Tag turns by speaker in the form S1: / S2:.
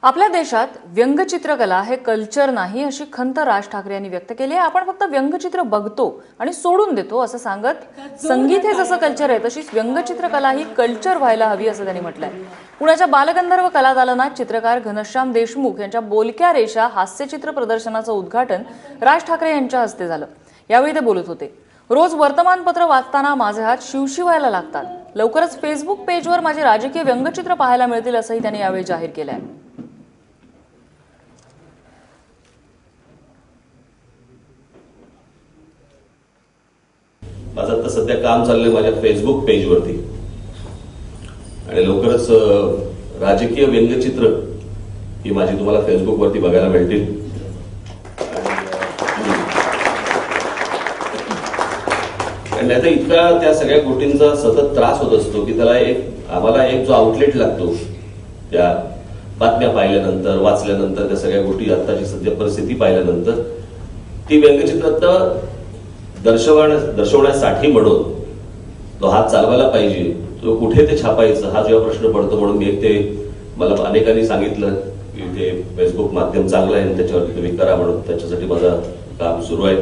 S1: आपल्या देशात व्यंगचित्रकला हे कल्चर नाही अशी खंत राज ठाकरे यांनी व्यक्त केली आहे। आपण फक्त व्यंगचित्र बघतो आणि सोडून देतो असं सांगत संगीत हे जसं कल्चर आहे तशीच व्यंगचित्रकला ही कल्चर व्हायला हवी असं त्यांनी म्हटलंय। पुण्याच्या बालगंधर्व कला दालनात चित्रकार घनश्याम देशमुख यांच्या बोलक्या रेषा हास्यचित्र प्रदर्शनाचं उद्घाटन राज ठाकरे यांच्या हस्ते झालं। यावेळी ते बोलत होते। रोज वर्तमानपत्र वाचताना माझे हात शिवशिवायला लागतात। लवकरच फेसबुक पेजवर माझे राजकीय व्यंगचित्र पाहायला मिळतील असंही त्यांनी यावेळी जाहीर केलंय।
S2: माझं आता सध्या काम चाललंय माझ्या फेसबुक पेजवरती आणि लवकरच राजकीय व्यंगचित्र ही माझी तुम्हाला फेसबुकवरती बघायला मिळतील। आणि आता इतका त्या सगळ्या गोष्टींचा सतत त्रास होत असतो की त्याला आम्हाला एक जो आउटलेट लागतो त्या बातम्या पाहिल्यानंतर वाचल्यानंतर त्या सगळ्या गोष्टी आताची सध्या परिस्थिती पाहिल्यानंतर ती व्यंगचित्र दर्शवण्यासाठी म्हणून तो हात चालवायला पाहिजे, तो कुठे ते छापायचं हा जेव्हा प्रश्न पडतो म्हणून मी ते मला अनेकांनी सांगितलं की ते फेसबुक माध्यम चांगलं आहे त्याच्यावरती तुम्ही करा म्हणून त्याच्यासाठी माझं काम सुरू आहे।